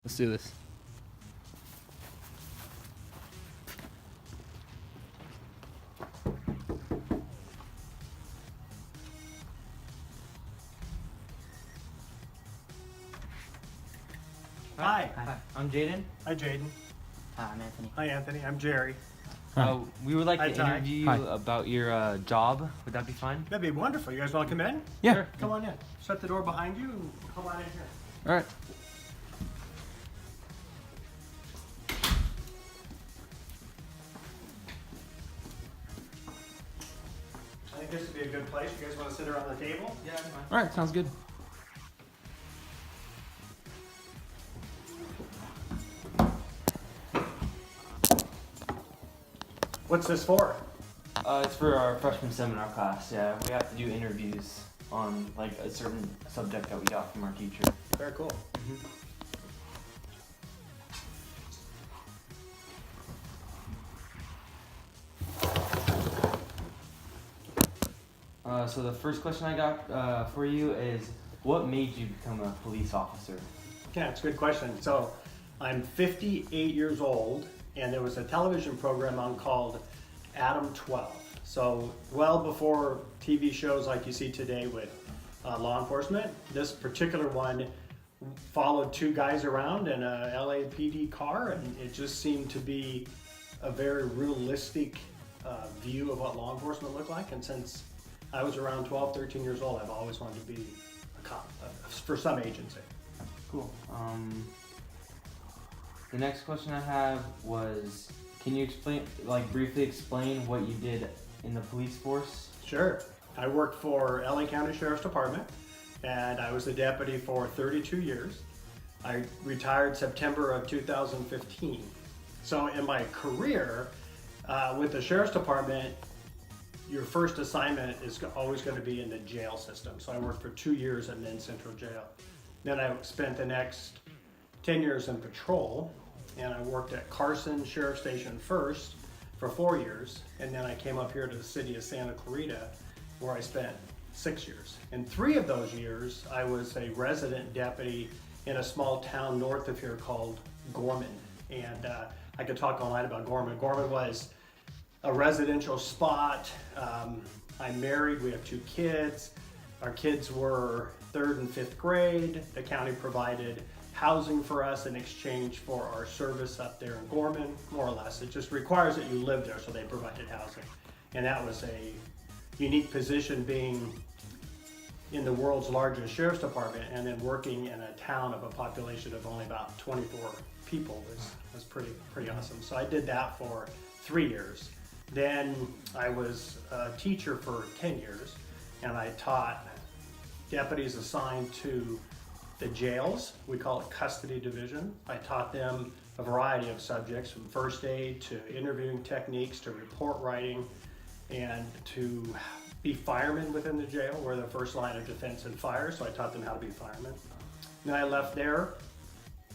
Let's do this. Hi. Hi, I'm Jaden. Hi, Jaden. Hi, I'm Anthony. Hi, Anthony. I'm Jerry. We would like Hi, to Ty. interview you Hi. about your job. Would that be fine? That'd be wonderful. You guys want to come in? Yeah. Sure. Come on in. Shut the door behind you and come on in here. All right. I think this would be a good place. You guys want to sit around the table? Yeah, that's fine. All right. Sounds good. What's this for? It's for our freshman seminar class. Yeah, we have to do interviews on like a certain subject that we got from our teacher. Very cool. So the first question I got for you is, what made you become a police officer? Yeah, it's a good question. So, I'm 58 years old, and there was a television program on called Adam 12. So, well before TV shows like you see today with law enforcement, this particular one followed two guys around in a LAPD car, and it just seemed to be a very realistic view of what law enforcement looked like. And since I was around 12, 13 years old, I've always wanted to be a cop for some agency. Cool. The next question I have was, can you explain, like briefly explain what you did in the police force? Sure. I worked for LA County Sheriff's Department, and I was a deputy for 32 years. I retired September of 2015. So in my career with the Sheriff's Department, your first assignment is always going to be in the jail system. So I worked for 2 years at Men's Central Jail. Then I spent the next 10 years in patrol, and I worked at Carson Sheriff Station first for 4 years, and then I came up here to the city of Santa Clarita, where I spent 6 years. In 3 of those years, I was a resident deputy in a small town north of here called Gorman. And I could talk all night about Gorman. Gorman was a residential spot. I'm married, we have 2 kids. Our kids were 3rd and 5th grade. The county provided housing for us in exchange for our service up there in Gorman, more or less. It just requires that you live there, so they provided housing. And that was a unique position, being in the world's largest sheriff's department and then working in a town of a population of only about 24 people was pretty awesome. So I did that for 3 years. Then I was a teacher for 10 years, and I taught deputies assigned to the jails. We call it custody division. I taught them a variety of subjects, from first aid to interviewing techniques to report writing, and to be firemen within the jail. We're the first line of defense in fire, so I taught them how to be firemen. Then I left there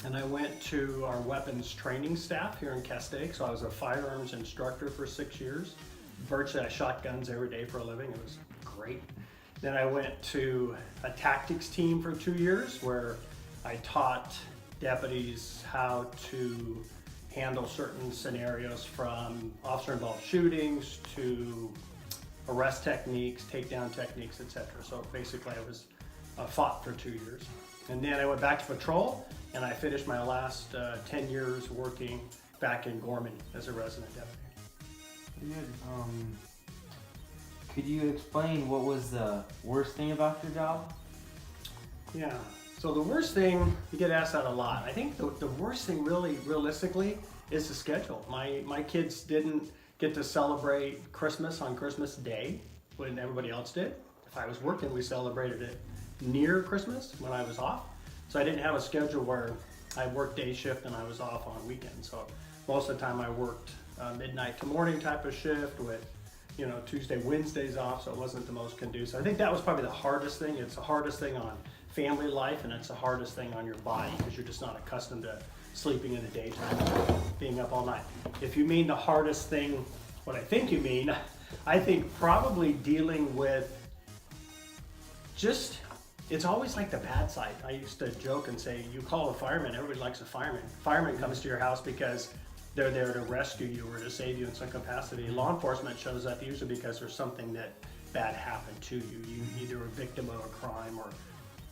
and I went to our weapons training staff here in Castaic. So I was a firearms instructor for 6 years. Virtually I shot guns every day for a living. It was great. Then I went to a tactics team for 2 years, where I taught deputies how to handle certain scenarios, from officer involved shootings to arrest techniques, takedown techniques, etc. So basically I was fought for 2 years. And then I went back to patrol, and I finished my last 10 years working back in Gorman as a resident deputy. Pretty good. Could you explain what was the worst thing about your job? Yeah, so the worst thing, you get asked that a lot. I think the worst thing really, realistically, is the schedule. My kids didn't get to celebrate Christmas on Christmas Day when everybody else did. If I was working, we celebrated it near Christmas when I was off. So I didn't have a schedule where I worked day shift and I was off on weekends. So most of the time I worked midnight to morning type of shift with, Tuesday, Wednesdays off, so it wasn't the most conducive. I think that was probably the hardest thing. It's the hardest thing on family life, and it's the hardest thing on your body, because you're just not accustomed to sleeping in the daytime, being up all night. If you mean the hardest thing, what I think you mean, I think probably dealing with just it's always like the bad side. I used to joke and say, you call a fireman, everybody likes a fireman. Fireman comes to your house because they're there to rescue you or to save you in some capacity. Law enforcement shows up usually because there's something that bad happened to you. You either were a victim of a crime or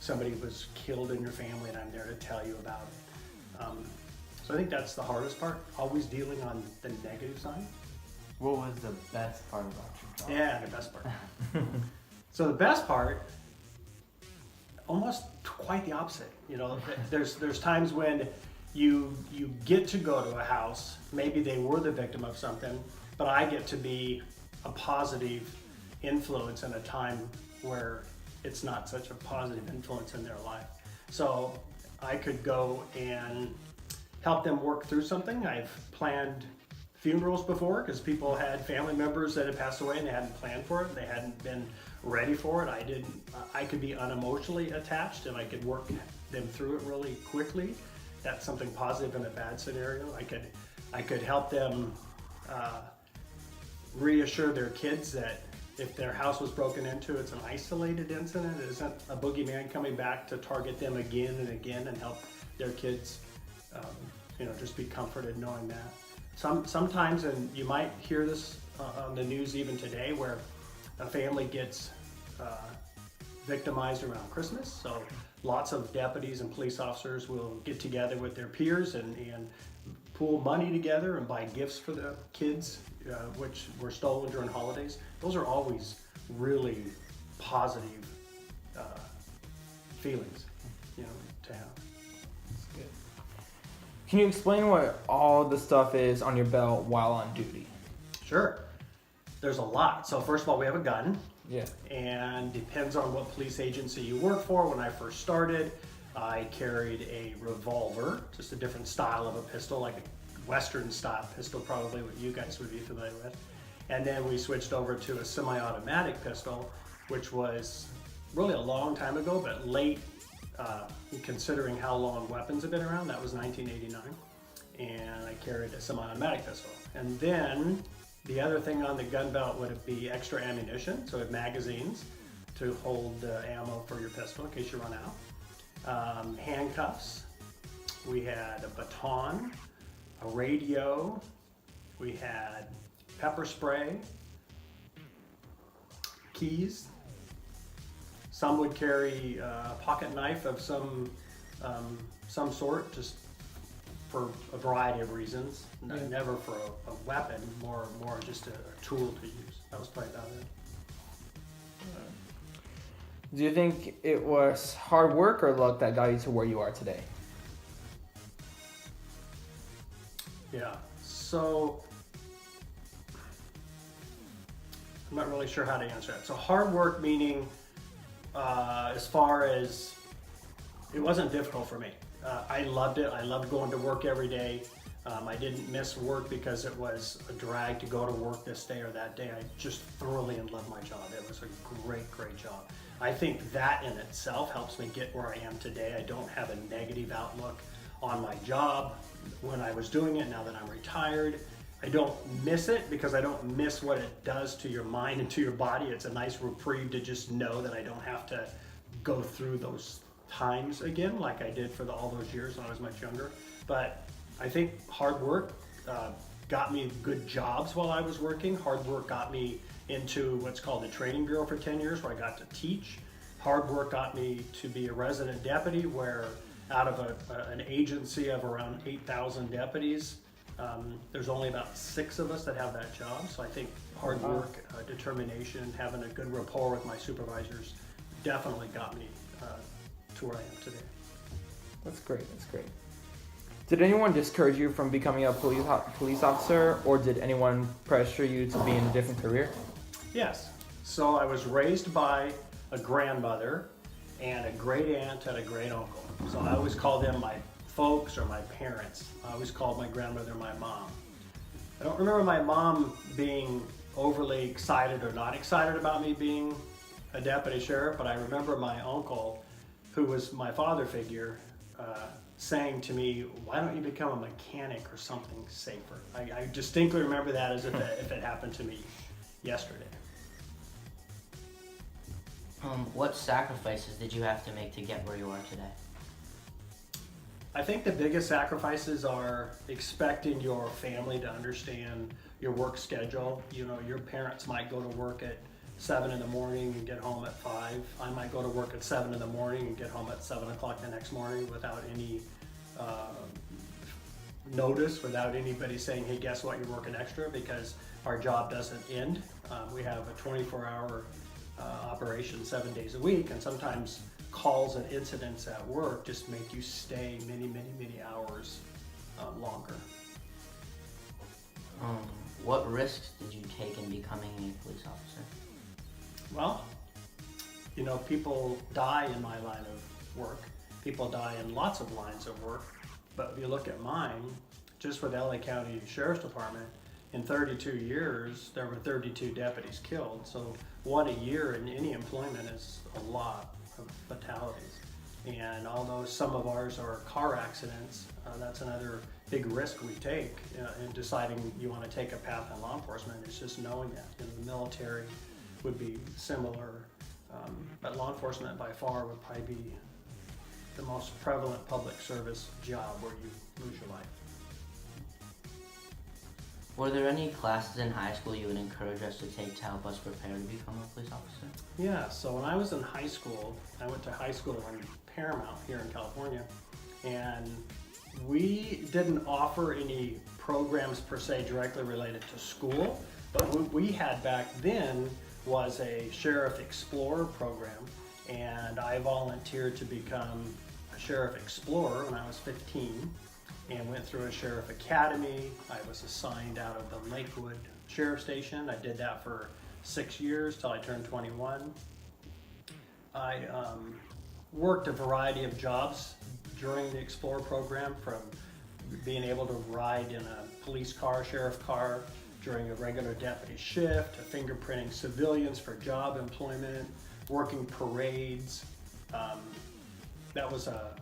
somebody was killed in your family, and I'm there to tell you about it. So I think that's the hardest part, always dealing on the negative side. What was the best part about your job? Yeah, the best part. So the best part, almost quite the opposite. You know, there's times when you get to go to a house, maybe they were the victim of something, but I get to be a positive influence in a time where it's not such a positive influence in their life. So I could go and help them work through something. I've planned funerals before because people had family members that had passed away and they hadn't planned for it. They hadn't been ready for it. I could be unemotionally attached and I could work them through it really quickly. That's something positive in a bad scenario. I could help them reassure their kids that if their house was broken into, it's an isolated incident. It isn't a boogeyman coming back to target them again and again, and help their kids, just be comforted knowing that. Sometimes, and you might hear this on the news even today, where a family gets victimized around Christmas. So lots of deputies and police officers will get together with their peers and pool money together and buy gifts for the kids, which were stolen during holidays. Those are always really positive feelings, to have. Can you explain what all the stuff is on your belt while on duty? Sure. There's a lot. So first of all, we have a gun. Yeah. And depends on what police agency you work for. When I first started, I carried a revolver, just a different style of a pistol, like a Western style pistol, probably what you guys would be familiar with. And then we switched over to a semi-automatic pistol, which was really a long time ago, but late, considering how long weapons have been around. That was 1989. And I carried a semi-automatic pistol. And then the other thing on the gun belt would be extra ammunition, so it magazines to hold ammo for your pistol in case you run out. Handcuffs. We had a baton, a radio. We had pepper spray, keys. Some would carry a pocket knife of some sort, just for a variety of reasons. Never for a weapon, more just a tool to use. That was probably about it. Do you think it was hard work or luck that got you to where you are today? Yeah, so I'm not really sure how to answer that. So hard work meaning, as far as, it wasn't difficult for me. I loved it. I loved going to work every day. I didn't miss work because it was a drag to go to work this day or that day. I just thoroughly loved my job. It was a great, great job. I think that in itself helps me get where I am today. I don't have a negative outlook on my job when I was doing it. Now that I'm retired, I don't miss it because I don't miss what it does to your mind and to your body. It's a nice reprieve to just know that I don't have to go through those times again like I did for all those years when I was much younger. But I think hard work got me good jobs while I was working. Hard work got me into what's called the training bureau for 10 years where I got to teach. Hard work got me to be a resident deputy where out of an agency of around 8,000 deputies, there's only about 6 of us that have that job. So I think hard work, determination, having a good rapport with my supervisors definitely got me to where I am today. That's great. That's great. Did anyone discourage you from becoming a police officer, or did anyone pressure you to be in a different career? Yes. So I was raised by a grandmother and a great aunt and a great uncle. So I always called them my folks or my parents. I always called my grandmother my mom. I don't remember my mom being overly excited or not excited about me being a deputy sheriff, but I remember my uncle, who was my father figure, saying to me, why don't you become a mechanic or something safer? I distinctly remember that as if it happened to me yesterday. What sacrifices did you have to make to get where you are today? I think the biggest sacrifices are expecting your family to understand your work schedule. You know, your parents might go to work at 7 in the morning and get home at 5. I might go to work at 7 in the morning and get home at 7 o'clock the next morning without any notice, without anybody saying, hey, guess what, you're working extra, because our job doesn't end. We have a 24-hour operation 7 days a week, and sometimes calls and incidents at work just make you stay many hours longer. What risks did you take in becoming a police officer? Well, you know, people die in my line of work. People die in lots of lines of work. But if you look at mine, just with LA County Sheriff's Department, in 32 years, there were 32 deputies killed. So one a year in any employment is a lot of fatalities. And although some of ours are car accidents, that's another big risk we take in deciding you want to take a path in law enforcement. It's just knowing that. You know, the military would be similar, but law enforcement by far would probably be the most prevalent public service job where you lose your life. Were there any classes in high school you would encourage us to take to help us prepare to become a police officer? Yeah, so when I was in high school, I went to high school in Paramount here in California, and we didn't offer any programs per se directly related to school, but what we had back then was a Sheriff Explorer program, and I volunteered to become a Sheriff Explorer when I was 15 and went through a Sheriff Academy. I was assigned out of the Lakewood Sheriff Station. I did that for 6 years till I turned 21. I worked a variety of jobs during the Explorer program, from being able to ride in a police car, sheriff car, during a regular deputy shift, to fingerprinting civilians for job employment, working parades. That was a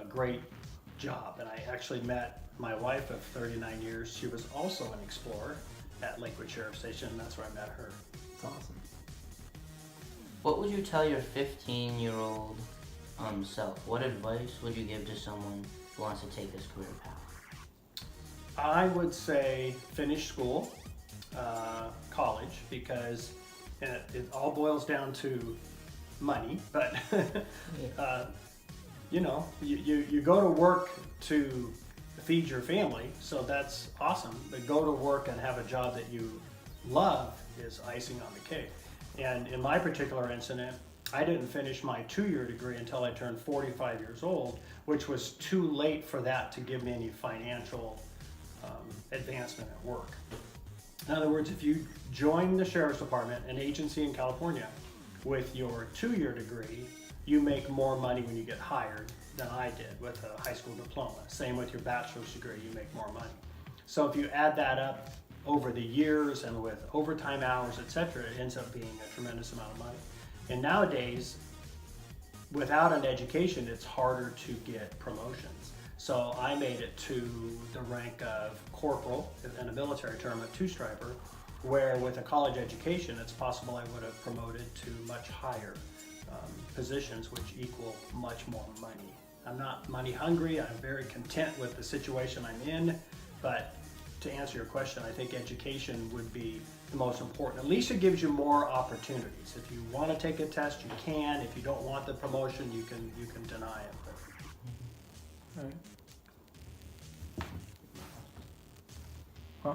great job, and I actually met my wife of 39 years. She was also an Explorer at Lakewood Sheriff Station, and that's where I met her. It's awesome. What would you tell your 15-year-old self? What advice would you give to someone who wants to take this career path? I would say finish school, college, because it all boils down to money, but you know, you go to work to feed your family, so that's awesome, but go to work and have a job that you love is icing on the cake. And in my particular incident, I didn't finish my 2-year degree until I turned 45 years old, which was too late for that to give me any financial advancement at work. In other words, if you join the Sheriff's Department, an agency in California, with your 2-year degree, you make more money when you get hired than I did with a high school diploma. Same with your bachelor's degree, you make more money. So if you add that up over the years and with overtime hours, etc., it ends up being a tremendous amount of money. And nowadays, without an education, it's harder to get promotions. So I made it to the rank of corporal, in a military term, a two-striper, where with a college education, it's possible I would have promoted to much higher positions, which equal much more money. I'm not money hungry. I'm very content with the situation I'm in, but to answer your question, I think education would be the most important. At least it gives you more opportunities. If you want to take a test, you can. If you don't want the promotion, you can deny it. But All right. Huh?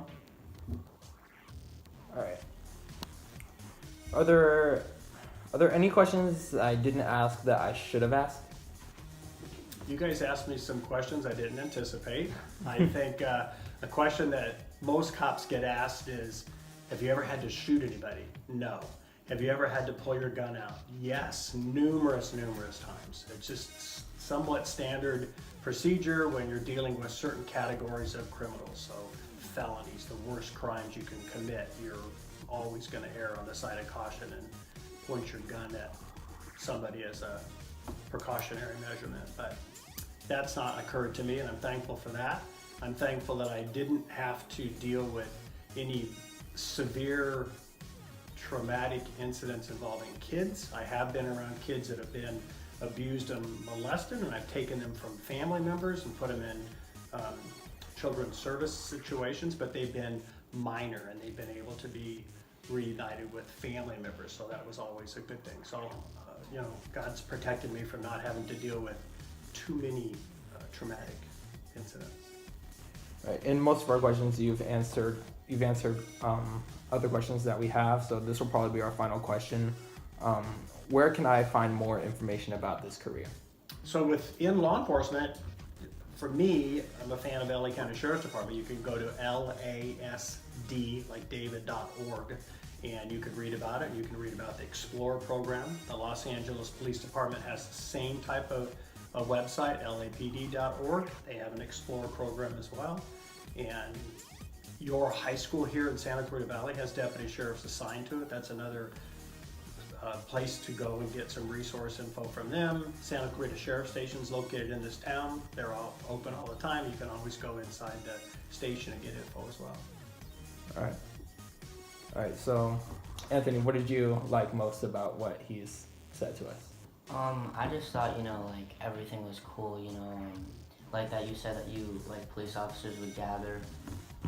All right. Are there any questions I didn't ask that I should have asked? you guys asked me some questions I didn't anticipate. I think a question that most cops get asked is, have you ever had to shoot anybody? No. Have you ever had to pull your gun out? Yes, numerous times. It's just somewhat standard procedure when you're dealing with certain categories of criminals. So felonies, the worst crimes you can commit, you're always going to err on the side of caution and point your gun at somebody as a precautionary measurement. But that's not occurred to me, and I'm thankful for that. I'm thankful that I didn't have to deal with any severe traumatic incidents involving kids. I have been around kids that have been abused and molested, and I've taken them from family members and put them in children's service situations, but they've been minor and they've been able to be reunited with family members, so that was always a good thing. So, God's protected me from not having to deal with too many traumatic incidents. Right. In most of our questions, you've answered other questions that we have. So this will probably be our final question. Where can I find more information about this career? So within law enforcement, for me, I'm a fan of LA County Sheriff's Department. You can go to LASD, like David.org, and you can read about it. You can read about the Explore program. The Los Angeles Police Department has the same type of website, LAPD.org. They have an Explore program as well. And your high school here in Santa Clarita Valley has deputy sheriffs assigned to it. That's another place to go and get some resource info from them. Santa Clarita Sheriff Station is located in this town. They're all open all the time. You can always go inside the station and get info as well. All right. So, Anthony, what did you like most about what he's said to us? I just thought, like everything was cool, like that you said that police officers would gather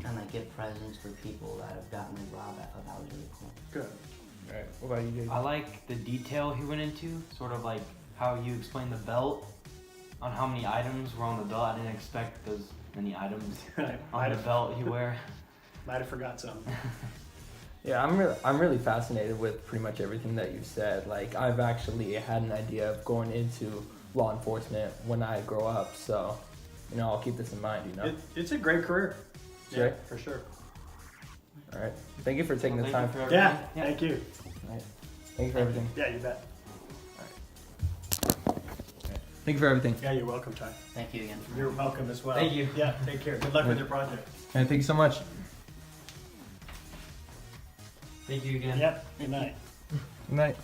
and like give presents for people that have gotten like robbed. I thought that was really cool. Good. All right. What about you, Jason? I like the detail he went into, sort of like how you explained the belt, on how many items were on the belt. I didn't expect those many items on the belt you wear. Might have forgot some. Yeah, I'm really fascinated with pretty much everything that you've said. Like, I've actually had an idea of going into law enforcement when I grow up, so I'll keep this in mind. It's a great career. Sure. Yeah, for sure. All right. Thank you for taking the time. For Yeah, everything. thank you. All right. Thank you for everything. Yeah, you bet. Thank you for everything. Yeah, you're welcome, Ty. Thank you again. You're welcome as well. Thank you. Yeah, take care. Good luck with your project. And thank you so much. Thank you again. Yep, good night. Good night.